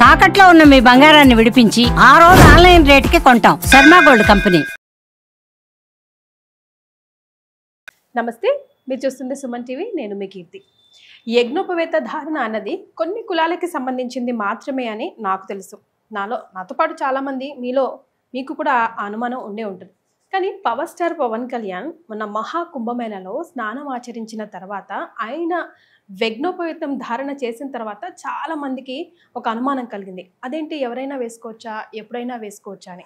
తాకట్లో ఉన్న మీ బంగారాన్ని విడిపించి ఆ రోజు ఆన్లైన్ రేటుకి కొంటాం. Sharma gold company. నమస్తే, మీరు చూస్తుంది సుమన్ టీవీ. నేను మీ కీర్తి. యజ్ఞోపవేత ధారణ అన్నది కొన్ని కులాలకి సంబంధించింది మాత్రమే అని నాకు తెలుసు. నాతో పాటు చాలామంది మీకు కూడా ఆ అనుమానం ఉండే ఉంటుంది. కానీ పవర్ స్టార్ పవన్ కళ్యాణ్ మొన్న మహాకుంభమేళలో స్నానం ఆచరించిన తర్వాత ఆయన యజ్ఞోపవేతం ధారణ చేసిన తర్వాత చాలా మందికి ఒక అనుమానం కలిగింది. అదేంటి, ఎవరైనా వేసుకోవచ్చా, ఎప్పుడైనా వేసుకోవచ్చా అని.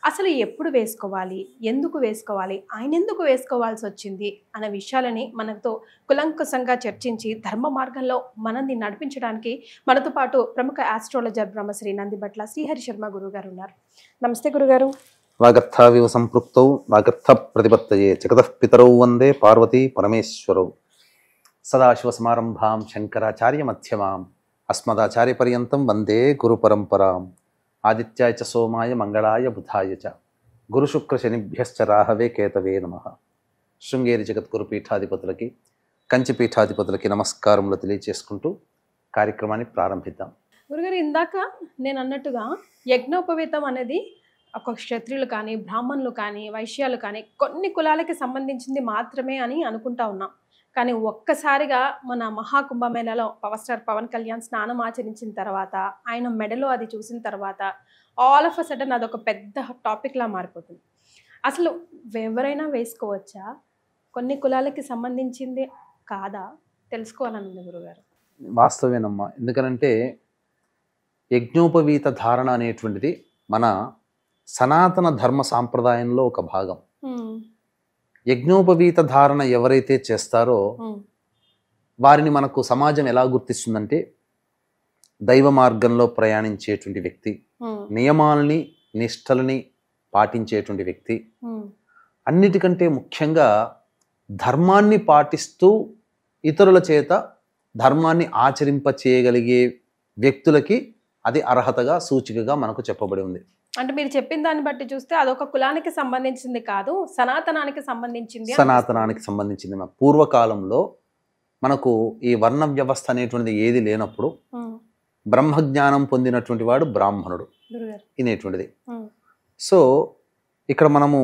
అసలు ఎప్పుడు వేసుకోవాలి, ఎందుకు వేసుకోవాలి, ఆయన ఎందుకు వేసుకోవాల్సి వచ్చింది అనే విషయాలని మనతో కులంకుశంగా చర్చించి ధర్మ మార్గంలో మనల్ని నడిపించడానికి మనతో పాటు ప్రముఖ ఆస్ట్రాలజర్ బ్రహ్మశ్రీ నందిబట్ల శ్రీహరి శర్మ గురువు గారు ఉన్నారు. నమస్తే గురుగారు. వాగర్థావివ సంపృక్తౌ వాగర్థ ప్రతిపత్తయే జగతః పితరౌ వందే పార్వతీ పరమేశ్వరౌ. సదాశివసమారంభాం శంకరాచార్య మధ్యమాం అస్మదాచార్య పర్యంతం వందే గురు పరంపరాం. ఆదిత్యాయ చ సోమాయ మంగళాయ బుధాయ చ గురుశుక్ర శనిభ్యశ్చ రాహవే కేతవే నమః. శృంగేరి జగద్గురు పీఠాధిపతులకి, కంచి పీఠాధిపతులకి నమస్కారములు తెలియచేసుకుంటూ కార్యక్రమాన్ని ప్రారంభిద్దాం. గురుగారు, ఇందాక నేను అన్నట్టుగా యజ్ఞోపవేతం అనేది ఒక క్షత్రియులు కానీ, బ్రాహ్మణులు కానీ, వైశ్యాలు కానీ కొన్ని కులాలకి సంబంధించింది మాత్రమే అని అనుకుంటా ఉన్నాం. కానీ ఒక్కసారిగా మన మహాకుంభమేళలో పవర్ స్టార్ పవన్ కళ్యాణ్ స్నానం ఆచరించిన తర్వాత, ఆయన మెడలో అది చూసిన తర్వాత ఆల్ ఆఫ్ అ సడన్ అదొక పెద్ద టాపిక్లా మారిపోతుంది. అసలు ఎవరైనా వేసుకోవచ్చా, కొన్ని కులాలకి సంబంధించింది కాదా, తెలుసుకోవాలనుంది గురుగారు. వాస్తవేనమ్మా. ఎందుకనంటే యజ్ఞోపవీత ధారణ అనేటువంటిది మన సనాతన ధర్మ సాంప్రదాయంలో ఒక భాగం. యజ్ఞోపవీత ధారణ ఎవరైతే చేస్తారో వారిని మనకు సమాజం ఎలా గుర్తిస్తుందంటే దైవ మార్గంలో ప్రయాణించేటువంటి వ్యక్తి, నియమాలని నిష్టలని పాటించేటువంటి వ్యక్తి, అన్నిటికంటే ముఖ్యంగా ధర్మాన్ని పాటిస్తూ ఇతరుల చేత ధర్మాన్ని ఆచరింప చేయగలిగే వ్యక్తులకి అది అర్హతగా సూచికగా మనకు చెప్పబడి ఉంది. అంటే మీరు చెప్పిన దాన్ని బట్టి చూస్తే అదొక కులానికి సంబంధించింది కాదు, సనాతనానికి సంబంధించింది. సనాతనానికి సంబంధించింది. పూర్వకాలంలో మనకు ఈ వర్ణ వ్యవస్థ అనేటువంటిది ఏది లేనప్పుడు బ్రహ్మజ్ఞానం పొందినటువంటి వాడు బ్రాహ్మణుడు అనేటువంటిది. సో ఇక్కడ మనము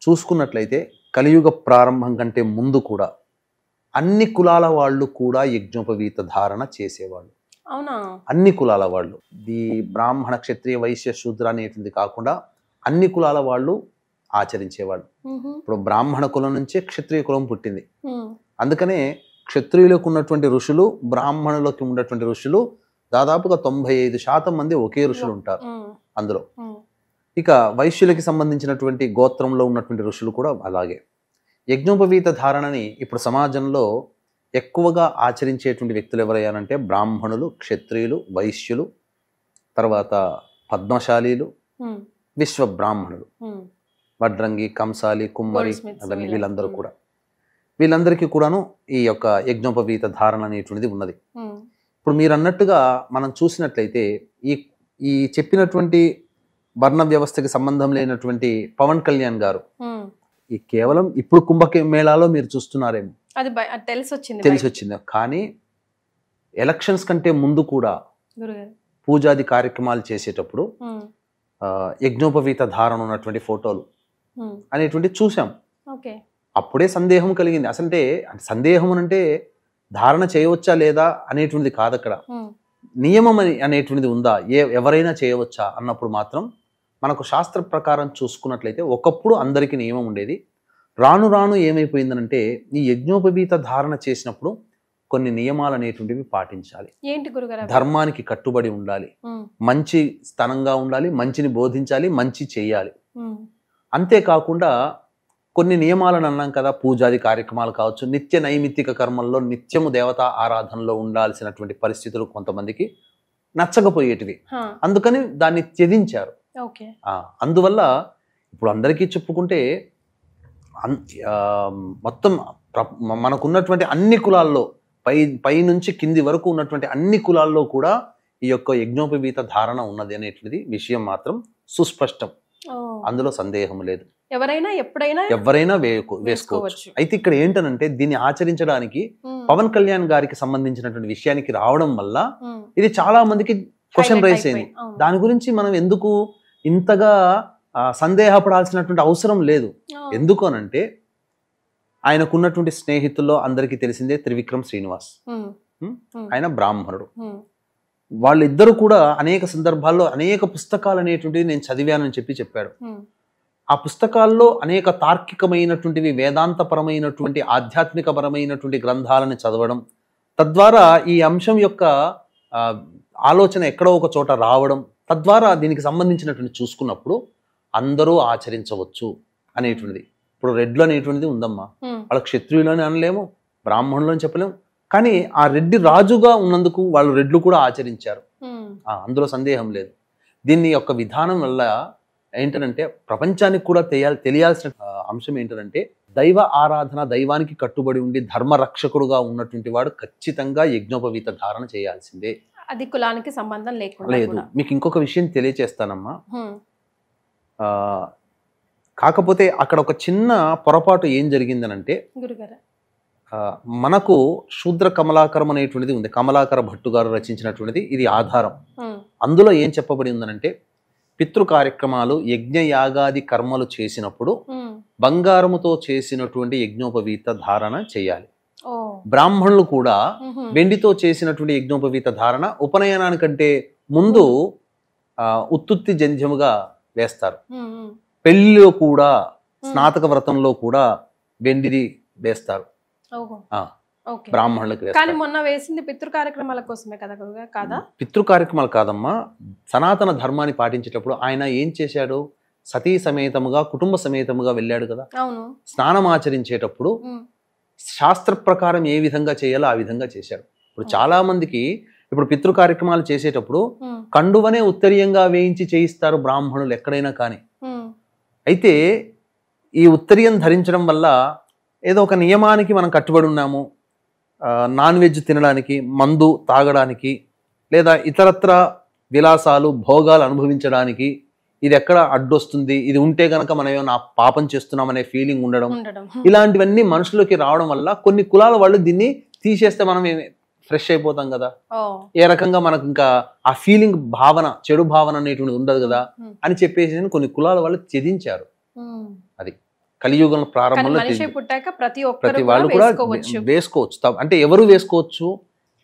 చూసుకున్నట్లయితే కలియుగ ప్రారంభం కంటే ముందు కూడా అన్ని కులాల వాళ్ళు కూడా యజ్ఞోపవీత ధారణ చేసేవాళ్ళు. అవునా? అన్ని కులాల వాళ్ళు, ఈ బ్రాహ్మణ క్షత్రియ వైశ్య శూద్ర అనేటువంటి కాకుండా అన్ని కులాల వాళ్ళు ఆచరించేవాళ్ళు. ఇప్పుడు బ్రాహ్మణ కులం నుంచే క్షత్రియ కులం పుట్టింది. అందుకనే క్షత్రియులకు ఉన్నటువంటి ఋషులు, బ్రాహ్మణులకు ఉన్నటువంటి ఋషులు దాదాపుగా 95% మంది ఒకే ఋషులు ఉంటారు అందులో. ఇక వైశ్యులకి సంబంధించినటువంటి గోత్రంలో ఉన్నటువంటి ఋషులు కూడా అలాగే. యజ్ఞోపవీత ధారణని ఇప్పుడు సమాజంలో ఎక్కువగా ఆచరించేటువంటి వ్యక్తులు ఎవరయ్యారంటే బ్రాహ్మణులు, క్షత్రియులు, వైశ్యులు, తర్వాత పద్మశాలీలు, విశ్వ బ్రాహ్మణులు, వడ్రంగి, కంసాలి, కుమ్మరి, అవన్నీ వీళ్ళందరికీ కూడాను ఈ యొక్క యజ్ఞోపవీత ధారణ అనేటువంటిది ఉన్నది. ఇప్పుడు మీరు అన్నట్టుగా మనం చూసినట్లయితే ఈ చెప్పినటువంటి వర్ణ వ్యవస్థకి సంబంధం లేనటువంటి పవన్ కళ్యాణ్ గారు ఈ కేవలం ఇప్పుడు కుంభమేళాలో మీరు చూస్తున్నారేమో అది తెలిసి వచ్చింది. కానీ ఎలక్షన్స్ కంటే ముందు కూడా పూజాది కార్యక్రమాలు చేసేటప్పుడు యజ్ఞోపవీత ధారణ ఉన్నటువంటి ఫోటోలు అనేటువంటి చూసాం. అప్పుడే సందేహం కలిగింది. అసలంటే సందేహం అంటే ధారణ చేయవచ్చా లేదా అనేటువంటిది కాదు, అక్కడ నియమం అనేటువంటిది ఉందా, ఎవరైనా చేయవచ్చా అన్నప్పుడు మాత్రం మనకు శాస్త్ర ప్రకారం చూసుకున్నట్లయితే ఒకప్పుడు అందరికీ నియమం ఉండేది. రాను రాను ఏమైపోయిందనంటే ఈ యజ్ఞోపవీత ధారణ చేసినప్పుడు కొన్ని నియమాలు అనేటువంటివి పాటించాలి. ఏంటి గురుగారు? ధర్మానికి కట్టుబడి ఉండాలి, మంచి స్థానంగా ఉండాలి, మంచిని బోధించాలి, మంచి చేయాలి. అంతేకాకుండా కొన్ని నియమాలను అన్నాం కదా, పూజాది కార్యక్రమాలు కావచ్చు, నిత్య నైమిత్తిక కర్మల్లో నిత్యము దేవతా ఆరాధనలో ఉండాల్సినటువంటి పరిస్థితులు కొంతమందికి నచ్చకపోయేటివి. అందుకని దాన్ని త్యజించారు. అందువల్ల ఇప్పుడు అందరికీ చెప్పుకుంటే మొత్తం మనకున్నటువంటి అన్ని కులాల్లో పై నుంచి కింది వరకు ఉన్నటువంటి అన్ని కులాల్లో కూడా ఈ యొక్క యజ్ఞోపవీత ధారణ ఉన్నది అనేటువంటిది విషయం మాత్రం సుస్పష్టం. అందులో సందేహం లేదు. ఎవరైనా వేసుకోవచ్చు. అయితే ఇక్కడ ఏంటనంటే దీన్ని ఆచరించడానికి పవన్ కళ్యాణ్ గారికి సంబంధించినటువంటి విషయానికి రావడం వల్ల ఇది చాలా మందికి క్వశ్చన్ రైస్ అయింది. దాని గురించి మనం ఎందుకు ఇంతగా సందేహపడాల్సినటువంటి అవసరం లేదు. ఎందుకు అనంటే ఆయనకున్నటువంటి స్నేహితుల్లో అందరికీ తెలిసిందే త్రివిక్రమ్ శ్రీనివాస్. ఆయన బ్రాహ్మణుడు. వాళ్ళిద్దరు కూడా అనేక సందర్భాల్లో అనేక పుస్తకాలు అనేటువంటివి నేను చదివానని చెప్పాడు. ఆ పుస్తకాల్లో అనేక తార్కికమైనటువంటివి, వేదాంతపరమైనటువంటి, ఆధ్యాత్మికపరమైనటువంటి గ్రంథాలను చదవడం, తద్వారా ఈ అంశం యొక్క ఆలోచన ఎక్కడో ఒక చోట రావడం, తద్వారా దీనికి సంబంధించినటువంటి చూసుకున్నప్పుడు అందరూ ఆచరించవచ్చు అనేటువంటిది. ఇప్పుడు రెడ్లు అనేటువంటిది ఉందమ్మా, వాళ్ళ క్షత్రియులు అని అనలేము, బ్రాహ్మణులు అని చెప్పలేము, కానీ ఆ రెడ్డి రాజుగా ఉన్నందుకు వాళ్ళు రెడ్లు కూడా ఆచరించారు, అందులో సందేహం లేదు. దీన్ని యొక్క విధానం వల్ల ఏంటంటే ప్రపంచానికి కూడా తెలియాల్సిన అంశం ఏంటంటే దైవ ఆరాధన, దైవానికి కట్టుబడి ఉండి ధర్మరక్షకుడుగా ఉన్నటువంటి వాడు ఖచ్చితంగా యజ్ఞోపవీత ధారణ చేయాల్సిందే. అది కులానికి సంబంధం లేదు. మీకు ఇంకొక విషయం తెలియచేస్తానమ్మా. కాకపోతే అక్కడ ఒక చిన్న పొరపాటు ఏం జరిగిందనంటే, మనకు శూద్ర కమలాకరం అనేటువంటిది ఉంది, కమలాకర భట్టు గారు రచించినటువంటిది, ఇది ఆధారం. అందులో ఏం చెప్పబడి ఉందనంటే పితృ కార్యక్రమాలు, యజ్ఞ యాగాది కర్మలు చేసినప్పుడు బంగారముతో చేసినటువంటి యజ్ఞోపవీత ధారణ చేయాలి. బ్రాహ్మణులు కూడా వెండితో చేసినటువంటి యజ్ఞోపవీత ధారణ ఉపనయనానికంటే ముందు ఉత్తుత్తి జంధ్యముగా వేస్తారు. పెళ్లిలో కూడా, స్నాతక వ్రతంలో కూడా వెండిది వేస్తారు బ్రాహ్మణులకు. కానీ మొన్న వేసింది పితృ కార్యక్రమాల కోసమే కదా గురుగారు? కాదా, పితృ కార్యక్రమాలు కాదమ్మా. సనాతన ధర్మాన్ని పాటించేటప్పుడు ఆయన ఏం చేశాడు, సతీ సమేతముగా, కుటుంబ సమేతముగా వెళ్ళాడు కదా. స్నానం ఆచరించేటప్పుడు శాస్త్ర ప్రకారం ఏ విధంగా చేయాలో ఆ విధంగా చేశాడు. ఇప్పుడు చాలా మందికి ఇప్పుడు పితృ కార్యక్రమాలు చేసేటప్పుడు కండువనే ఉత్తరీయంగా వేయించి చేయిస్తారు బ్రాహ్మణులు ఎక్కడైనా కానీ. అయితే ఈ ఉత్తరీయం ధరించడం వల్ల ఏదో ఒక నియమానికి మనం కట్టుబడి ఉన్నాము, నాన్ వెజ్ తినడానికి, మందు తాగడానికి, లేదా ఇతరత్ర విలాసాలు, భోగాలు అనుభవించడానికి ఇది ఎక్కడ అడ్డొస్తుంది, ఇది ఉంటే గనక మనం ఏమైనా పాపం చేస్తున్నామనే ఫీలింగ్ ఉండడం, ఇలాంటివన్నీ మనుషులకి రావడం వల్ల కొన్ని కులాల వాళ్ళు దీన్ని తీసేస్తే మనం ఫ్రెష్ అయిపోతాం కదా, ఏ రకంగా మనకు ఇంకా ఆ ఫీలింగ్, భావన, చెడు భావన అనేటువంటిది ఉండదు కదా అని చెప్పేసి కొన్ని కులాల వాళ్ళు త్యజించారు. అది కలియుగం ప్రారంభంలో ప్రతి వాళ్ళు కూడా వేసుకోవచ్చు. అంటే ఎవరు వేసుకోవచ్చు,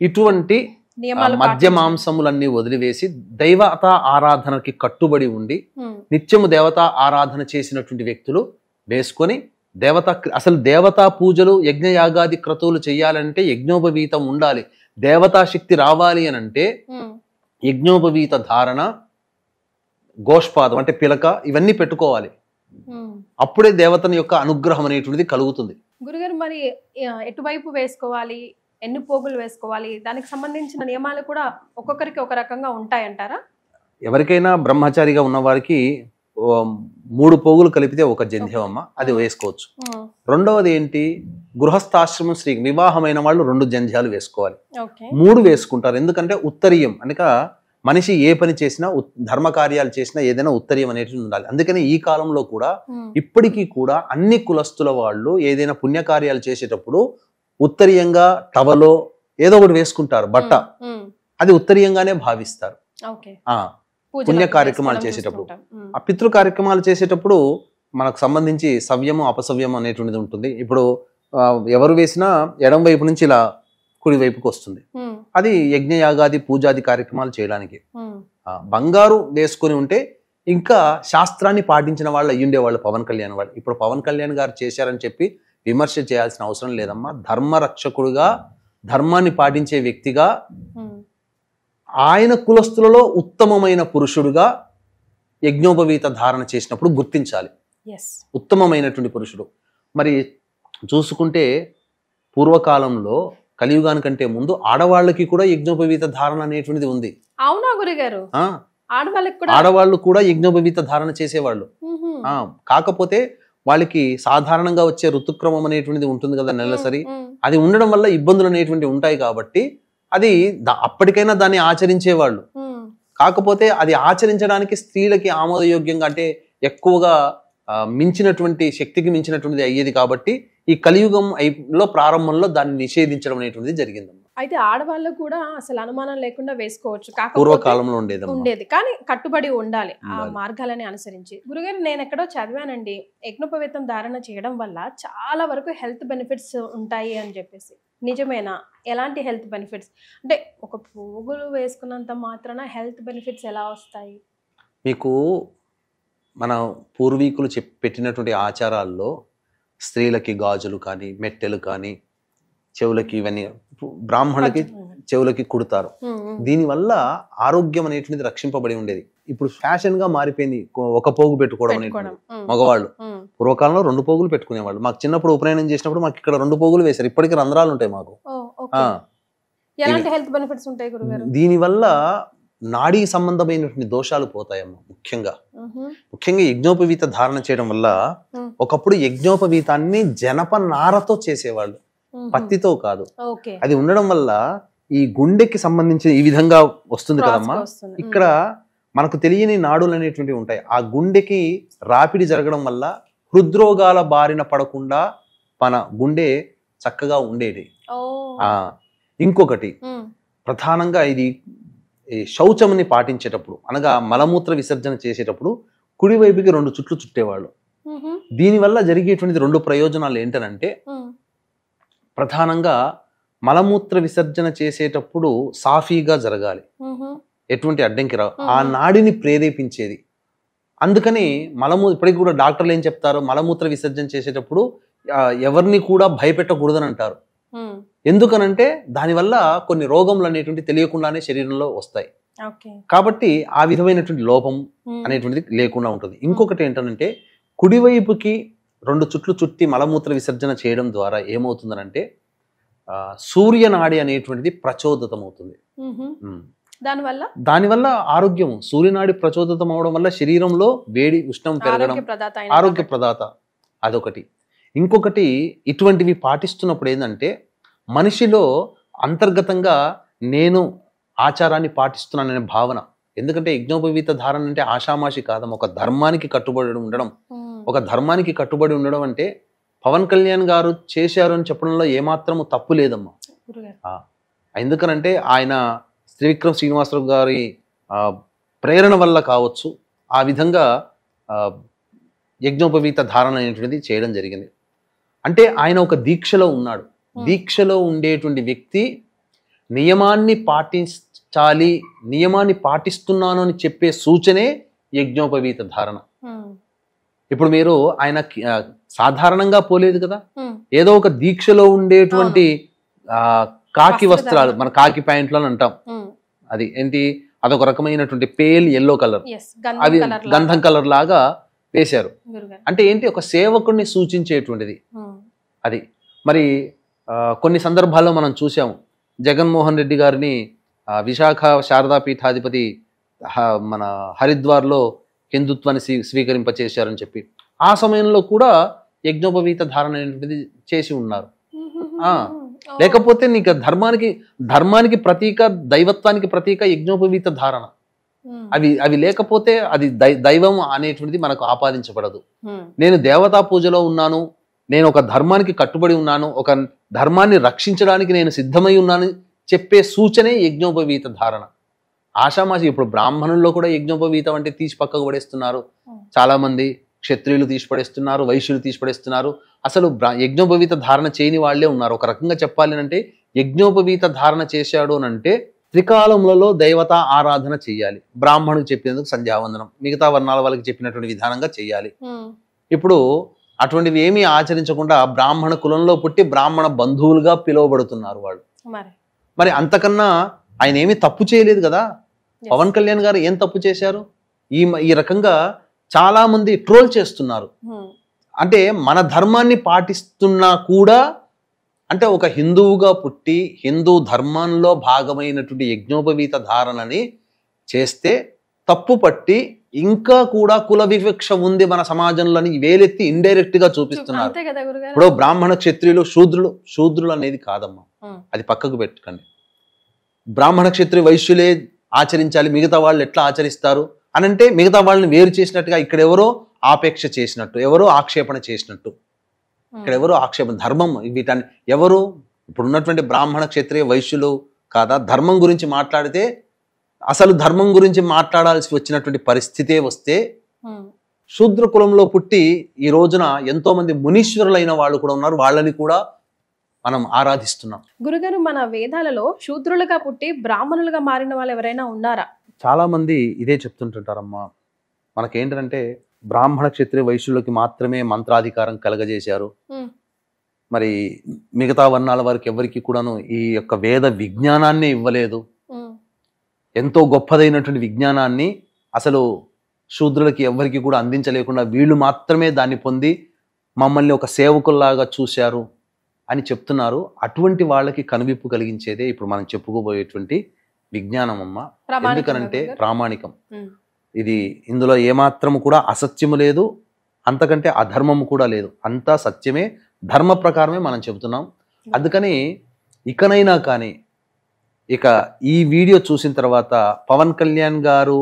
ఇటువంటి మద్య మాంసములన్నీ వదిలివేసి దైవత ఆరాధనకి కట్టుబడి ఉండి నిత్యము దేవతా ఆరాధన చేసినటువంటి వ్యక్తులు వేసుకొని అసలు దేవతా పూజలు, యజ్ఞయాగాది క్రతువులు చేయాలంటే యజ్ఞోపవీతం ఉండాలి. దేవతా శక్తి రావాలి అని అంటే యజ్ఞోపవీత ధారణ, గోష్పాదం అంటే పిలక, ఇవన్నీ పెట్టుకోవాలి. అప్పుడే దేవతని యొక్క అనుగ్రహం అనేటువంటిది కలుగుతుంది. గురుగారు, మరి ఎటువైపు వేసుకోవాలి, ఎన్ని పోగులు వేసుకోవాలి, దానికి సంబంధించిన నియమాలు కూడా ఒక్కొక్కరికి ఒక రకంగా ఉంటాయంటారా? ఎవరికైనా బ్రహ్మచారిగా ఉన్న వారికి 3 పోగులు కలిపితే ఒక జంధ్యమమ్మ, అది వేసుకోవచ్చు. రెండవది ఏంటి, గృహస్థాశ్రమం స్త్రీ వివాహమైన వాళ్ళు 2 జంధ్యాలు వేసుకోవాలి. 3 వేసుకుంటారు, ఎందుకంటే ఉత్తరీయం అనక మనిషి ఏ పని చేసినా, ధర్మ కార్యాలు చేసినా ఏదైనా ఉత్తరీయం అనేది ఉండాలి. అందుకని ఈ కాలంలో కూడా ఇప్పటికీ కూడా అన్ని కులస్తుల వాళ్ళు ఏదైనా పుణ్యకార్యాలు చేసేటప్పుడు ఉత్తరీయంగా టవలో ఏదో ఒకటి వేసుకుంటారు, బట్ట, అది ఉత్తరీయంగానే భావిస్తారు. పుణ్య కార్యక్రమాలు చేసేటప్పుడు, ఆ పితృ కార్యక్రమాలు చేసేటప్పుడు మనకు సంబంధించి సవ్యము, అపసవ్యం అనేటువంటిది ఉంటుంది. ఇప్పుడు ఎవరు వేసినా ఎడం వైపు నుంచి ఇలా కుడి వైపుకి వస్తుంది, అది యజ్ఞయాగాది పూజాది కార్యక్రమాలు చేయడానికి. బంగారు వేసుకొని ఉంటే ఇంకా శాస్త్రాన్ని పాటించిన వాళ్ళు అయ్యుండే వాళ్ళు పవన్ కళ్యాణ్ వాళ్ళు. ఇప్పుడు పవన్ కళ్యాణ్ గారు చేశారని చెప్పి విమర్శ చేయాల్సిన అవసరం లేదమ్మా. ధర్మరక్షకుడుగా, ధర్మాన్ని పాటించే వ్యక్తిగా, ఆయన కులస్తులలో ఉత్తమమైన పురుషుడుగా యజ్ఞోపవీత ధారణ చేసినప్పుడు గుర్తించాలి, ఉత్తమమైనటువంటి పురుషుడు. మరి చూసుకుంటే పూర్వకాలంలో కలియుగానికంటే ముందు ఆడవాళ్ళకి కూడా యజ్ఞోపవీత ధారణ అనేటువంటిది ఉంది. అవునా గురుగారు? ఆడవాళ్ళు కూడా యజ్ఞోపవీత ధారణ చేసేవాళ్ళు. కాకపోతే వాళ్ళకి సాధారణంగా వచ్చే ఋతుక్రమం అనేటువంటిది ఉంటుంది కదా, నెలసరి, అది ఉండడం వల్ల ఇబ్బందులు అనేటువంటివి ఉంటాయి. కాబట్టి అది అప్పటికైనా దాన్ని ఆచరించేవాళ్ళు. కాకపోతే అది ఆచరించడానికి స్త్రీలకి ఆమోదయోగ్యంగా, అంటే ఎక్కువగా మించినటువంటి శక్తికి మించినటువంటిది అయ్యేది. కాబట్టి ఈ కలియుగం లో ప్రారంభంలో దాన్ని నిషేధించడం అనేటువంటిది జరిగిందమ్మా. అయితే ఆడవాళ్ళు కూడా అసలు అనుమానం లేకుండా వేసుకోవచ్చు, కాకపోతే పూర్వకాలంలో ఉండేది, కానీ కట్టుబడి ఉండాలి ఆ మార్గాలని అనుసరించి. గురుగారు, నేను ఎక్కడో చదివానండి, యజ్ఞోపవీతం ధారణ చేయడం వల్ల చాలా వరకు హెల్త్ బెనిఫిట్స్ ఉంటాయి అని చెప్పేసి. నిజమేనా? ఎలాంటి హెల్త్ బెనిఫిట్స్? అంటే ఒక పోగులు వేసుకున్నంత మాత్రాన హెల్త్ బెనిఫిట్స్ ఎలా వస్తాయి? మీకు మన పూర్వీకులు పెట్టినటువంటి ఆచారాల్లో స్త్రీలకి గాజులు కానీ, మెట్టెలు కానీ, చెవులకి, ఇవన్నీ బ్రాహ్మణులకి చెవులకి కుడతారు. దీనివల్ల ఆరోగ్యం అనేటువంటిది రక్షింపబడి ఉండేది. ఇప్పుడు ఫ్యాషన్ గా మారిపోయింది ఒక పోగు పెట్టుకోవడం అనేటువంటి. మగవాళ్ళు పూర్వకాలంలో 2 పోగులు పెట్టుకునేవాళ్ళు. మాకు చిన్నప్పుడు ఉపనయనం చేసినప్పుడు మాకు ఇక్కడ 2 పోగులు వేశారు. ఇప్పటికీ రంధ్రాలు ఉంటాయి మాకు. ఎలాంటి హెల్త్ బెనిఫిట్స్ ఉంటాయి గురుగారు? దీనివల్ల నాడీ సంబంధమైనటువంటి దోషాలు పోతాయమ్మా. ముఖ్యంగా యజ్ఞోపవీత ధారణ చేయడం వల్ల, ఒకప్పుడు యజ్ఞోపవీతాన్ని జనప నారతో చేసేవాళ్ళు, పత్తితో కాదు. అది ఉండడం వల్ల ఈ గుండెకి సంబంధించి ఈ విధంగా వస్తుంది కదమ్మా. ఇక్కడ మనకు తెలియని నాడులు అనేటువంటివి ఉంటాయి. ఆ గుండెకి రాపిడి జరగడం వల్ల హృద్రోగాల బారిన పడకుండా మన గుండె చక్కగా ఉండేది. ఇంకొకటి ప్రధానంగా ఇది శౌచముని పాటించేటప్పుడు, అనగా మలమూత్ర విసర్జన చేసేటప్పుడు కుడివైపుకి 2 చుట్లు చుట్టేవాళ్ళు. దీనివల్ల జరిగేటువంటిది 2 ప్రయోజనాలు ఏంటనంటే, ప్రధానంగా మలమూత్ర విసర్జన చేసేటప్పుడు సాఫీగా జరగాలి, ఎటువంటి అడ్డంకి రావు, ఆ నాడిని ప్రేరేపించేది. అందుకని ఇప్పటికి కూడా డాక్టర్లు ఏం చెప్తారు, మలమూత్ర విసర్జన చేసేటప్పుడు ఎవరిని కూడా భయపెట్టకూడదని అంటారు. ఎందుకనంటే దానివల్ల కొన్ని రోగములు అనేటువంటి తెలియకుండానే శరీరంలో వస్తాయి. కాబట్టి ఆ విధమైనటువంటి లోపం అనేటువంటిది లేకుండా ఉంటుంది. ఇంకొకటి ఏంటంటే, కుడివైపుకి 2 చుట్లు చుట్టి మలమూత్ర విసర్జన చేయడం ద్వారా ఏమవుతుందనంటే సూర్యనాడి అనేటువంటిది ప్రచోదితం అవుతుంది. దానివల్ల ఆరోగ్యం, సూర్యనాడి ప్రచోదితం అవడం వల్ల శరీరంలో వేడి ఉష్ణం పెరగడం, ఆరోగ్య ప్రదాత, అదొకటి. ఇంకొకటి ఇటువంటివి పాటిస్తున్నప్పుడు ఏంటంటే మనిషిలో అంతర్గతంగా నేను ఆచారాన్ని పాటిస్తున్నాననే భావన. ఎందుకంటే యజ్ఞోపవీత ధారణ అంటే ఆషామాషి కాదం, ఒక ధర్మానికి కట్టుబడి ఉండడం. ఒక ధర్మానికి కట్టుబడి ఉండడం అంటే పవన్ కళ్యాణ్ గారు చేశారు అని చెప్పడంలో ఏమాత్రము తప్పు లేదమ్మా. ఎందుకనంటే ఆయన త్రివిక్రమ్ శ్రీనివాసరావు గారి ప్రేరణ వల్ల కావచ్చు, ఆ విధంగా యజ్ఞోపవీత ధారణ అనేటువంటిది చేయడం జరిగింది. అంటే ఆయన ఒక దీక్షలో ఉన్నాడు. దీక్షలో ఉండేటువంటి వ్యక్తి నియమాన్ని పాటించాలి, నియమాన్ని పాటిస్తున్నాను అని చెప్పే సూచనే యజ్ఞోపవీత ధారణ. ఇప్పుడు మీరు ఆయన సాధారణంగా పోలేదు కదా, ఏదో ఒక దీక్షలో ఉండేటువంటి కాకి వస్త్రాలు, మన కాకి ప్యాంట్లు అని అంటాం, అది ఏంటి, అదొక రకమైనటువంటి పేల్ ఎల్లో కలర్, అది గంధం కలర్ లాగా వేశారు. అంటే ఏంటి, ఒక సేవకుడిని సూచించేటువంటిది అది. మరి కొన్ని సందర్భాల్లో మనం చూసాము, జగన్మోహన్ రెడ్డి గారిని విశాఖ శారదా పీఠాధిపతి మన హరిద్వార్లో హిందుత్వాన్ని స్వీకరింపచేశారని చెప్పి ఆ సమయంలో కూడా యజ్ఞోపవీత ధారణ అనేటువంటిది చేసి ఉన్నారు. లేకపోతే నీకు ధర్మానికి ప్రతీక, దైవత్వానికి ప్రతీక యజ్ఞోపవీత ధారణ. అవి లేకపోతే అది దైవం అనేటువంటిది మనకు ఆపాదించబడదు. నేను దేవతా పూజలో ఉన్నాను, నేను ఒక ధర్మానికి కట్టుబడి ఉన్నాను, ఒక ధర్మాన్ని రక్షించడానికి నేను సిద్ధమై ఉన్నాను చెప్పే సూచనే యజ్ఞోపవీత ధారణ. ఆషామాషి ఇప్పుడు బ్రాహ్మణుల్లో కూడా యజ్ఞోపవీతం అంటే తీసి పక్కకు పడేస్తున్నారు. చాలా మంది క్షత్రియులు తీసిపడేస్తున్నారు, వైశ్యులు తీసిపడేస్తున్నారు. అసలు యజ్ఞోపవీత ధారణ చేయని వాళ్లే ఉన్నారు. ఒక రకంగా చెప్పాలి అంటే యజ్ఞోపవీత ధారణ చేశాడు అని అంటే త్రికాలములలో దేవతా ఆరాధన చెయ్యాలి. బ్రాహ్మణుడికి చెప్పినందుకు సంధ్యావందనం, మిగతా వర్ణాల వాళ్ళకి చెప్పినటువంటి విధానంగా చెయ్యాలి. ఇప్పుడు అటువంటివి ఏమీ ఆచరించకుండా బ్రాహ్మణ కులంలో పుట్టి బ్రాహ్మణ బంధువులుగా పిలువబడుతున్నారు వాళ్ళు. మరి అంతకన్నా ఆయన ఏమీ తప్పు చేయలేదు కదా. పవన్ కళ్యాణ్ గారు ఏం తప్పు చేశారు? ఈ రకంగా చాలా మంది ట్రోల్ చేస్తున్నారు. అంటే మన ధర్మాన్ని పాటిస్తున్నా కూడా, అంటే ఒక హిందువుగా పుట్టి హిందూ ధర్మంలో భాగమైనటువంటి యజ్ఞోపవీత ధారణని చేస్తే తప్పు పట్టి ఇంకా కూడా కుల వివక్ష ఉంది మన సమాజంలో వేలెత్తి ఇండైరెక్ట్ గా చూపిస్తున్నారు. ఇప్పుడు బ్రాహ్మణ క్షత్రియులు శూద్రులు అనేది కాదమ్మా, అది పక్కకు పెట్టుకోండి. బ్రాహ్మణ క్షత్రియ వైశ్యులే ఆచరించాలి, మిగతా వాళ్ళు ఎట్లా ఆచరిస్తారు అని అంటే మిగతా వాళ్ళని వేరు చేసినట్టుగా ఇక్కడ ఎవరో ఆపేక్ష చేసినట్టు, ఎవరో ఆక్షేపణ చేసినట్టు. ఇక్కడ ఎవరో ఆక్షేపణ, ధర్మం వీటాన్ని ఎవరు ఇప్పుడున్నటువంటి బ్రాహ్మణ క్షత్రియ వైశ్యులు కాదా ధర్మం గురించి మాట్లాడితే అసలు ధర్మం గురించి మాట్లాడాల్సి వచ్చినటువంటి పరిస్థితే వస్తే శూద్ర కులంలో పుట్టి ఈ రోజున ఎంతో మంది మునీశ్వరులైన వాళ్ళు కూడా ఉన్నారు. వాళ్ళని కూడా మనం ఆరాధిస్తున్నాం. గురుగారు, మన వేదాలలో శూద్రులుగా పుట్టి బ్రాహ్మణులుగా మారిన వాళ్ళు ఎవరైనా ఉన్నారా? చాలా మంది ఇదే చెప్తుంటుంటారమ్మా. మనకేంటంటే బ్రాహ్మణ క్షత్రియ వైశ్యులకి మాత్రమే మంత్రాధికారం కలగజేశారు, మరి మిగతా వర్ణాల వారికి ఎవరికి కూడాను ఈ యొక్క వేద విజ్ఞానాన్ని ఇవ్వలేదు. ఎంతో గొప్పదైనటువంటి విజ్ఞానాన్ని అసలు శూద్రులకి ఎవరికి కూడా అందించలేకుండా వీళ్ళు మాత్రమే దాన్ని పొంది మమ్మల్ని ఒక సేవకుల్లాగా చూశారు అని చెప్తున్నారు. అటువంటి వాళ్ళకి కనువిప్పు కలిగించేదే ఇప్పుడు మనం చెప్పుకోబోయేటువంటి విజ్ఞానం అమ్మ. ఎందుకనంటే ప్రామాణికం. ఇది ఇందులో ఏమాత్రము కూడా అసత్యము లేదు, అంతకంటే అధర్మము కూడా లేదు. అంతా సత్యమే, ధర్మ ప్రకారమే మనం చెబుతున్నాం. అందుకని ఇకనైనా కానీ ఇక ఈ వీడియో చూసిన తర్వాత పవన్ కళ్యాణ్ గారు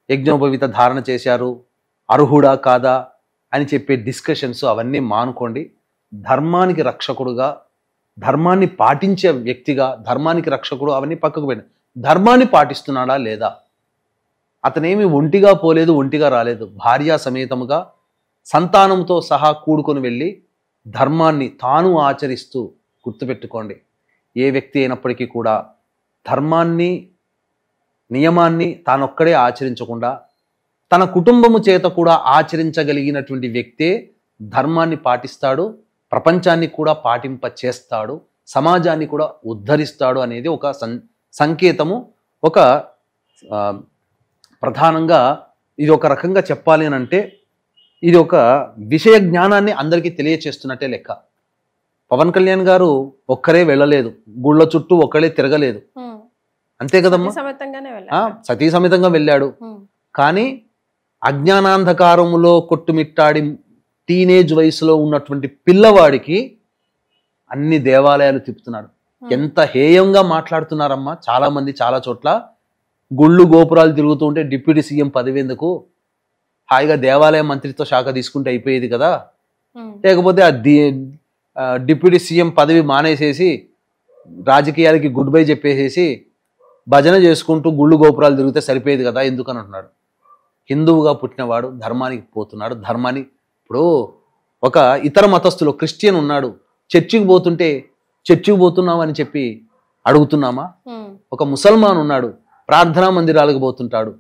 యజ్ఞోపవీత ధారణ చేశారు, అర్హుడా కాదా అని చెప్పే డిస్కషన్స్ అవన్నీ మానుకోండి. ధర్మానికి రక్షకుడుగా, ధర్మాన్ని పాటించే వ్యక్తిగా, ధర్మానికి రక్షకుడు అవన్నీ పక్కకు పెట్టండి. ధర్మాన్ని పాటిస్తున్నాడా లేదా? అతనేమి ఒంటిగా పోలేదు, ఒంటిగా రాలేదు. భార్యా సమేతముగా సంతానంతో సహా కూడుకొని వెళ్ళి ధర్మాన్ని తాను ఆచరిస్తూ, గుర్తుపెట్టుకోండి, ఏ వ్యక్తి అయినప్పటికీ కూడా ధర్మాన్ని నియమాన్ని తానొక్కడే ఆచరించకుండా తన కుటుంబము చేత కూడా ఆచరించగలిగినటువంటి వ్యక్తే ధర్మాన్ని పాటిస్తాడు, ప్రపంచాన్ని కూడా పాటింప చేస్తాడు, సమాజాన్ని కూడా ఉద్ధరిస్తాడు అనేది ఒక సంకేతము. ఒక ప్రధానంగా ఇది ఒక రకంగా చెప్పాలి అని అంటే ఇది ఒక విషయ జ్ఞానాన్ని అందరికీ తెలియచేస్తున్నట్టే లెక్క. పవన్ కళ్యాణ్ గారు ఒక్కరే వెళ్ళలేదు, గుళ్ళ చుట్టూ ఒక్కడే తిరగలేదు, అంతే కదమ్మా. సతీ సమేతంగా వెళ్ళాడు. కానీ అజ్ఞానాంధకారములో కొట్టుమిట్టాడి టీనేజ్ వయసులో ఉన్నటువంటి పిల్లవాడికి అన్ని దేవాలయాలు తిప్పుతున్నాడు. ఎంత హేయంగా మాట్లాడుతున్నారమ్మా చాలా మంది. చాలా చోట్ల గుళ్ళు గోపురాలు తిరుగుతూ ఉంటే డిప్యూటీ సీఎం పదవి ఎందుకు, హాయిగా దేవాలయ మంత్రిత్వ శాఖ తీసుకుంటే అయిపోయేది కదా, లేకపోతే ఆ డిప్యూటీ సీఎం పదవి మానేసేసి రాజకీయాలకి గుడ్ బై చెప్పేసేసి భజన చేసుకుంటూ గుళ్ళు గోపురాలు తిరిగితే సరిపోయేది కదా ఎందుకని అంటున్నాడు. హిందువుగా పుట్టినవాడు ధర్మానికి పోతున్నాడు. ధర్మాన్ని ఇప్పుడు ఒక ఇతర మతస్థులు క్రిస్టియన్ ఉన్నాడు, చర్చికి పోతుంటే చర్చికి పోతున్నావు అని చెప్పి అడుగుతున్నామా? ఒక ముసల్మాన్ ఉన్నాడు, ప్రార్థనా మందిరాలకు పోతుంటాడు,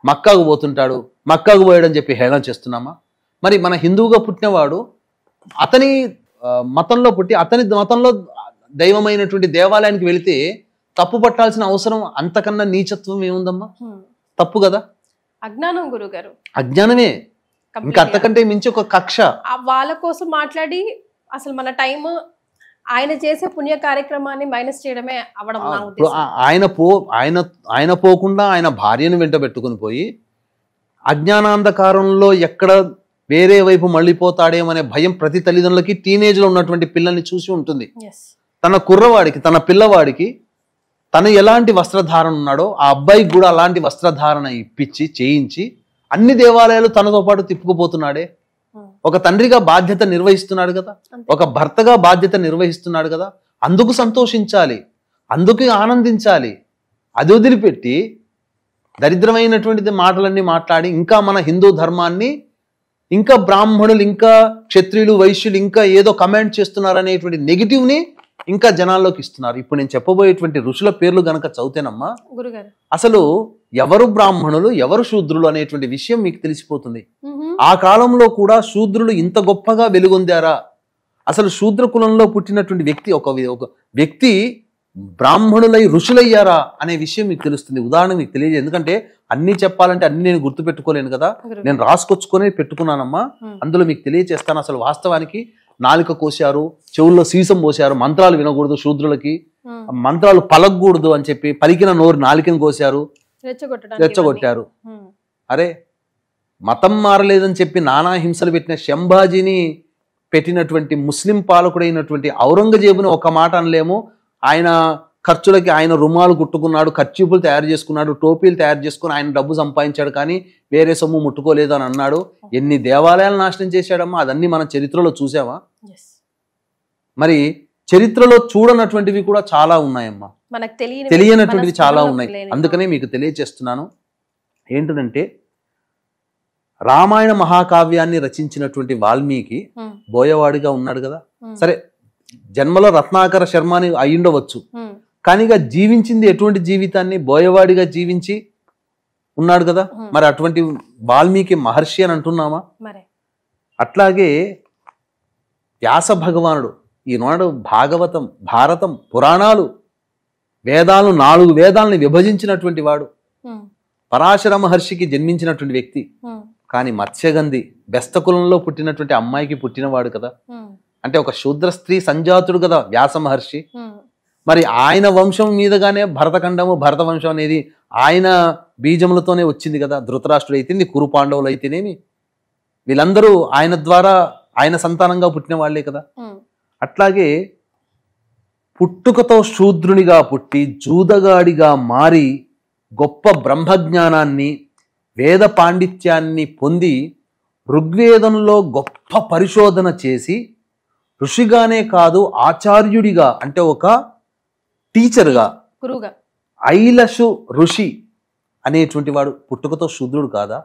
మక్కాకు పోతుంటాడు, మక్కాకు పోయాడని చెప్పి హేళన చేస్తున్నామా? మరి మన హిందువుగా పుట్టినవాడు అతని మతంలో పుట్టి అతని మతంలో దైవమైనటువంటి దేవాలయానికి వెళితే తప్పు పట్టాల్సిన అవసరం అంతకన్నా నీచత్వం ఏముందమ్మా? తప్పు కదా. అజ్ఞానం గురుగారు, అజ్ఞానమే. ఇంకా అంతకంటే మించి ఒక కక్ష. వాళ్ళ కోసం మాట్లాడి అసలు మన టైం ఆయన చేసే పుణ్య కార్యక్రమాన్ని మైనస్ చేయడమే అవడం. ఆయన పోకుండా ఆయన భార్యను వెంట పెట్టుకుని పోయి అజ్ఞానాంధకారంలో ఎక్కడ వేరే వైపు మళ్ళీపోతాడేమనే భయం ప్రతి తల్లిదండ్రులకి టీనేజ్ లో ఉన్నటువంటి పిల్లల్ని చూసి ఉంటుంది. తన కుర్రవాడికి, తన పిల్లవాడికి తను ఎలాంటి వస్త్రధారణ ఉన్నాడో ఆ అబ్బాయికి కూడా అలాంటి వస్త్రధారణ ఇప్పించి చేయించి అన్ని దేవాలయాలు తనతో పాటు తిప్పుకుపోతున్నాడే. ఒక తండ్రిగా బాధ్యత నిర్వహిస్తున్నాడు కదా, ఒక భర్తగా బాధ్యత నిర్వహిస్తున్నాడు కదా. అందుకు సంతోషించాలి, అందుకు ఆనందించాలి. అది వదిలిపెట్టి దరిద్రమైనటువంటి మాటలన్నీ మాట్లాడి ఇంకా మన హిందూ ధర్మాన్ని, ఇంకా బ్రాహ్మణులు, ఇంకా క్షత్రియులు, వైశ్యులు ఇంకా ఏదో కమెంట్ చేస్తున్నారు అనేటువంటి నెగిటివ్ని ఇంకా జనాల్లోకి ఇస్తున్నారు. ఇప్పుడు నేను చెప్పబోయేటువంటి ఋషుల పేర్లు గనక చదివితేనమ్మా అసలు ఎవరు బ్రాహ్మణులు ఎవరు శూద్రులు అనేటువంటి విషయం మీకు తెలిసిపోతుంది. ఆ కాలంలో కూడా శూద్రులు ఇంత గొప్పగా వెలుగొందారా? అసలు శూద్ర కులంలో పుట్టినటువంటి వ్యక్తి ఒక వ్యక్తి బ్రాహ్మణులై ఋషులయ్యారా అనే విషయం మీకు తెలుస్తుంది. ఉదాహరణ మీకు తెలియజేది, ఎందుకంటే అన్ని చెప్పాలంటే అన్ని నేను గుర్తు పెట్టుకోలేను కదా, నేను రాసుకొచ్చుకొని పెట్టుకున్నానమ్మా. అందులో మీకు తెలియజేస్తాను. అసలు వాస్తవానికి నాలుక కోశారు, చెవుల్లో సీసం పోశారు, మంత్రాలు వినకూడదు శూద్రులకి, మంత్రాలు పలకూడదు అని చెప్పి పలికిన నోరు నాలుకను కోశారు, రెచ్చగొట్టారు. అరే మతం మారలేదని చెప్పి నానా హింసలు పెట్టిన శంభాజీని పెట్టినటువంటి ముస్లిం పాలకుడైనటువంటి ఔరంగజేబుని ఒక మాట అనలేము. ఆయన ఖర్చులకి ఆయన రుమాలు కుట్టుకున్నాడు, ఖర్చీపులు తయారు చేసుకున్నాడు, టోపీలు తయారు చేసుకుని ఆయన డబ్బు సంపాదించాడు, కానీ వేరే సొమ్ము ముట్టుకోలేదు అని అన్నాడు. ఎన్ని దేవాలయాలు నాశనం చేశాడమ్మా, అదన్నీ మన చరిత్రలో చూసామా? మరి చరిత్రలో చూడనటువంటివి కూడా చాలా ఉన్నాయమ్మా, మనకు తెలియనటువంటివి చాలా ఉన్నాయి. అందుకనే మీకు తెలియచేస్తున్నాను. ఏంటంటే రామాయణ మహాకావ్యాన్ని రచించినటువంటి వాల్మీకి బోయవాడిగా ఉన్నాడు కదా. సరే, జన్మలో రత్నాకర శర్మ అని అయ్యుండవచ్చు, కానీ జీవించింది ఎటువంటి జీవితాన్ని? బోయవాడిగా జీవించి ఉన్నాడు కదా. మరి అటువంటి వాల్మీకి మహర్షి అని అంటున్నామా? అట్లాగే వ్యాస భగవానుడు ఈనాడు భాగవతం, భారతం, పురాణాలు, వేదాలను 4 వేదాలని విభజించినటువంటి వాడు, పరాశర మహర్షికి జన్మించినటువంటి వ్యక్తి. కానీ మత్స్యగంధి బెస్తకులంలో పుట్టినటువంటి అమ్మాయికి పుట్టినవాడు కదా. అంటే ఒక శూద్ర స్త్రీ సంజాతుడు కదా వ్యాస మహర్షి. మరి ఆయన వంశం మీదగానే భరతఖండము, భరత వంశం అనేది ఆయన బీజములతోనే వచ్చింది కదా. ధృతరాష్ట్రుడు అయితేనేమి, కురు పాండవులు అయితేనేమి, వీళ్ళందరూ ఆయన ద్వారా ఆయన సంతానంగా పుట్టిన వాళ్లే కదా. అట్లాగే పుట్టుకతో శూద్రునిగా పుట్టి జూదగాడిగా మారి గొప్ప బ్రహ్మజ్ఞానాన్ని, వేద పాండిత్యాన్ని పొంది ఋగ్వేదంలో గొప్ప పరిశోధన చేసి ఋషిగానే కాదు ఆచార్యుడిగా, అంటే ఒక టీచర్గా, ఐలషు ఋషి అనేటువంటి వాడు పుట్టుకతో శూద్రుడు కాదా?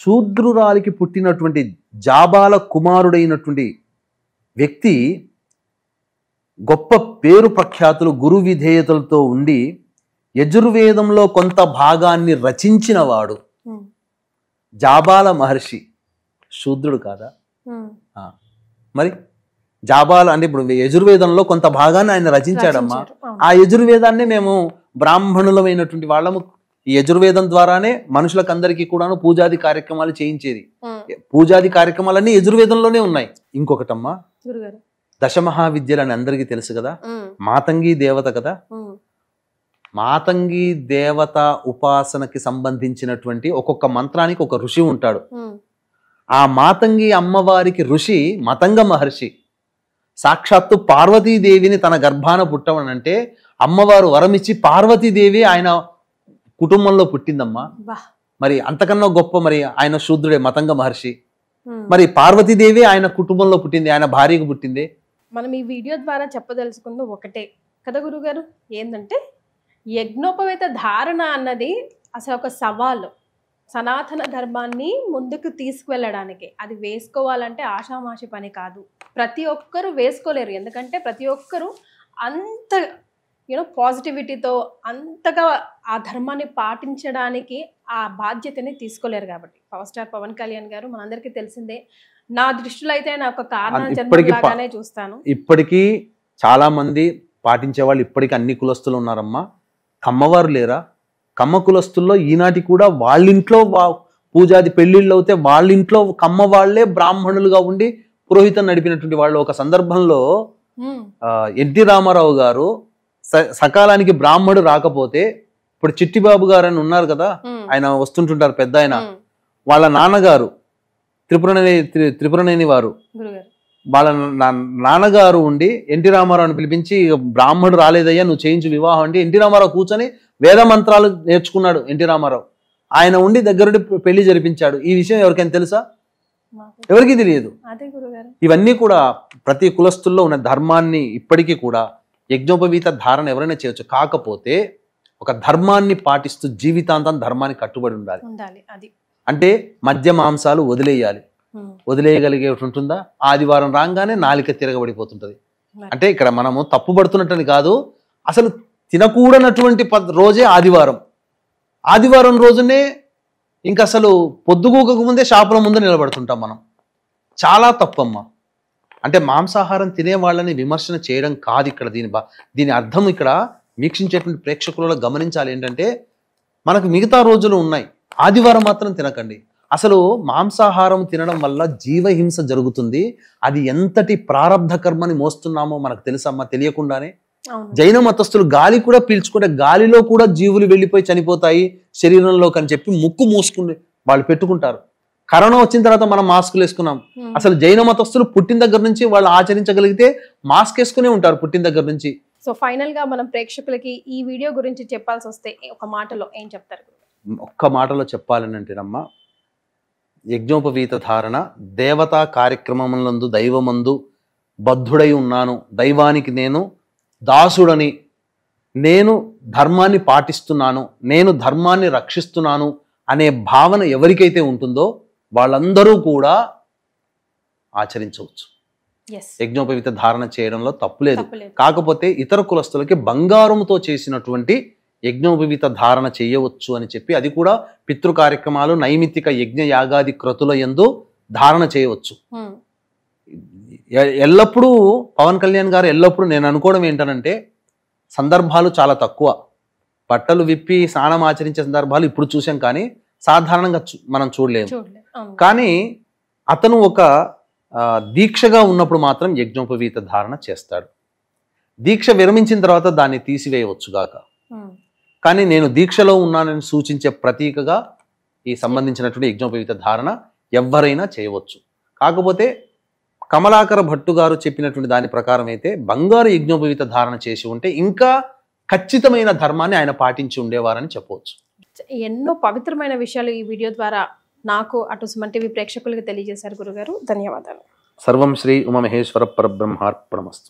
శూద్రురాలికి పుట్టినటువంటి జాబాల కుమారుడైనటువంటి వ్యక్తి గొప్ప పేరు ప్రఖ్యాతులు, గురు విధేయతలతో ఉండి యజుర్వేదంలో కొంత భాగాన్ని రచించిన వాడు జాబాల మహర్షి శూద్రుడు కాదా? మరి జాబాల అంటే ఇప్పుడు యజుర్వేదంలో కొంత భాగాన్ని ఆయన రచించాడమ్మా. ఆ యజుర్వేదాన్ని మేము బ్రాహ్మణులమైనటువంటి వాళ్ళము ఈ యజుర్వేదం ద్వారానే మనుషులకు అందరికీ కూడాను పూజాది కార్యక్రమాలు చేయించేది. పూజాది కార్యక్రమాలన్నీ యజుర్వేదంలోనే ఉన్నాయి. ఇంకొకటమ్మా, దశమహావిద్యలు అని అందరికీ తెలుసు కదా. మాతంగి దేవత కదా. మాతంగి దేవత ఉపాసనకి సంబంధించినటువంటి ఒక్కొక్క మంత్రానికి ఒక ఋషి ఉంటాడు. ఆ మాతంగి అమ్మవారికి ఋషి మతంగ మహర్షి. సాక్షాత్తు పార్వతీదేవిని తన గర్భాన పుట్టవనంటే అమ్మవారు వరమిచ్చి పార్వతీదేవి ఆయన కుటుంబంలో పుట్టిందమ్మా. మరి అంతకన్నా గొప్ప, మరి ఆయన శూద్రుడే మతంగ మహర్షి. మరి పార్వతీదేవి ఆయన కుటుంబంలో పుట్టింది, ఆయన భార్యకు పుట్టింది. మనం ఈ వీడియో ద్వారా చెప్పదలుచుకుంది ఒకటే కదా గురుగారు, ఏంటంటే యజ్ఞోపవేత ధారణ అన్నది అసలు ఒక సవాలు. సనాతన ధర్మాన్ని ముందుకు తీసుకువెళ్ళడానికి అది వేసుకోవాలంటే ఆషామాషి పని కాదు. ప్రతి ఒక్కరూ వేసుకోలేరు, ఎందుకంటే ప్రతి ఒక్కరూ అంత పాజిటివిటీతో అంతగా ఆ ధర్మాన్ని పాటించడానికి ఆ బాధ్యతని తీసుకోలేరు. కాబట్టి పవర్ స్టార్ పవన్ కళ్యాణ్ గారు మనందరికీ తెలిసిందే. నా దృష్టిలో అయితే నా ఒక కారణంగానే చూస్తాను. ఇప్పటికీ చాలా మంది పాటించే వాళ్ళు ఇప్పటికీ అన్ని కులస్తులు ఉన్నారమ్మా. కమ్మవారు లేరా? కమ్మ కులస్తుల్లో ఈనాటి కూడా వాళ్ళింట్లో పూజాది పెళ్లిళ్ళు అవుతే వాళ్ళింట్లో కమ్మ వాళ్లే బ్రాహ్మణులుగా ఉండి పురోహితం నడిపినటువంటి వాళ్ళు. ఒక సందర్భంలో ఎన్టీ రామారావు గారు సకాలానికి బ్రాహ్మడు రాకపోతే, ఇప్పుడు చిట్టిబాబు గారు అని ఉన్నారు కదా, ఆయన వస్తుంటుంటారు పెద్ద ఆయన, వాళ్ళ నాన్నగారు త్రిపురనేని వారు, వాళ్ళ నాన్నగారు ఉండి ఎన్టీ రామారావుని పిలిపించి బ్రాహ్మడు రాలేదయ్యా నువ్వు చేయించు వివాహం అంటే ఎన్టీ రామారావు కూర్చొని వేద మంత్రాలు నేర్చుకున్నాడు. ఎన్టీ రామారావు ఆయన ఉండి దగ్గరుండి పెళ్లి జరిపించాడు. ఈ విషయం ఎవరికైనా తెలుసా? ఎవరికి తెలియదు. ఇవన్నీ కూడా ప్రతి కులస్తుల్లో ఉన్న ధర్మాన్ని ఇప్పటికీ కూడా యజ్ఞోపవీత ధారణ ఎవరైనా చేయొచ్చు. కాకపోతే ఒక ధర్మాన్ని పాటిస్తూ జీవితాంతం ధర్మాన్ని కట్టుబడి ఉండాలి. అంటే మద్య మాంసాలు వదిలేయాలి. వదిలేయగలిగేటి ఉంటుందా? ఆదివారం రాగానే నాలిక తిరగబడిపోతుంటది. అంటే ఇక్కడ మనము తప్పుపడుతున్నట్టని కాదు, అసలు తినకూడనటువంటి రోజే ఆదివారం. ఆదివారం రోజునే ఇంక అసలు పొద్దుగూకకు ముందే షాపుల ముందు నిలబడుతుంటాం మనం. చాలా తప్పమ్మా. అంటే మాంసాహారం తినే వాళ్ళని విమర్శన చేయడం కాదు ఇక్కడ. దీని అర్థం ఇక్కడ వీక్షించేటువంటి ప్రేక్షకులలో గమనించాలి ఏంటంటే, మనకు మిగతా రోజులు ఉన్నాయి, ఆదివారం మాత్రం తినకండి. అసలు మాంసాహారం తినడం వల్ల జీవహింస జరుగుతుంది. అది ఎంతటి ప్రారబ్ధ కర్మని మోస్తున్నామో మనకు తెలుసమ్మా తెలియకుండానే. జైన మతస్థులు గాలి కూడా పీల్చుకుంటే గాలిలో కూడా జీవులు వెళ్ళిపోయి చనిపోతాయి శరీరంలోకి అని చెప్పి ముక్కు మూసుకుని వాళ్ళు పెట్టుకుంటారు. కరోనా వచ్చిన తర్వాత మనం మాస్కులు వేసుకున్నాం. అసలు జైన మతస్థులు పుట్టిన దగ్గర నుంచి వాళ్ళు ఆచరించగలిగితే మాస్క్ వేసుకునే ఉంటారు పుట్టిన దగ్గర నుంచి. సో ఫైనల్ గా మనం ప్రేక్షకులకి ఈ వీడియో గురించి చెప్పాల్సి వస్తే ఒక మాటలో ఏం చెప్తారు? ఒక్క మాటలో చెప్పాలనంటేనమ్మా, యజ్ఞోపవీత ధారణ దేవతా కార్యక్రమములందు దైవమందు బద్ధుడై ఉన్నాను, దైవానికి నేను దాసుడని, నేను ధర్మాన్ని పాటిస్తున్నాను, నేను ధర్మాన్ని రక్షిస్తున్నాను అనే భావన ఎవరికైతే ఉంటుందో వాళ్ళందరూ కూడా ఆచరించవచ్చు. యజ్ఞోపవీత ధారణ చేయడంలో తప్పులేదు. కాకపోతే ఇతర కులస్తులకి బంగారంతో చేసినటువంటి యజ్ఞోపవీత ధారణ చేయవచ్చు అని చెప్పి, అది కూడా పితృ కార్యక్రమాలు, నైమిత్తిక యజ్ఞ యాగాది క్రతుల యందు ధారణ చేయవచ్చు. ఎల్లప్పుడూ పవన్ కళ్యాణ్ గారు ఎల్లప్పుడూ నేను అనుకోవడం ఏంటనంటే, సందర్భాలు చాలా తక్కువ, బట్టలు విప్పి స్నానం ఆచరించే సందర్భాలు ఇప్పుడు చూసాం, కానీ సాధారణంగా మనం చూడలేము. కానీ అతను ఒక దీక్షగా ఉన్నప్పుడు మాత్రం యజ్ఞోపవీత ధారణ చేస్తాడు. దీక్ష విరమించిన తర్వాత దాన్ని తీసివేయవచ్చు గాక, కానీ నేను దీక్షలో ఉన్నానని సూచించే ప్రతీకగా ఈ సంబంధించినటువంటి యజ్ఞోపవీత ధారణ ఎవరైనా చేయవచ్చు. కాకపోతే కమలాకర భట్టు గారు చెప్పినటువంటి దాని ప్రకారం అయితే బంగారు యజ్ఞోపవీత ధారణ చేసి ఉంటే ఇంకా ఖచ్చితమైన ధర్మాన్ని ఆయన పాటించి ఉండేవారని చెప్పవచ్చు. ఎన్నో పవిత్రమైన విషయాలు ఈ వీడియో ద్వారా నాకు అటు సుమన్ టీవీ ప్రేక్షకులకు తెలియజేశారు గురుగారు. ధన్యవాదాలు. సర్వం శ్రీ ఉమామహేశ్వర పరబ్రహ్మార్పణమస్తు.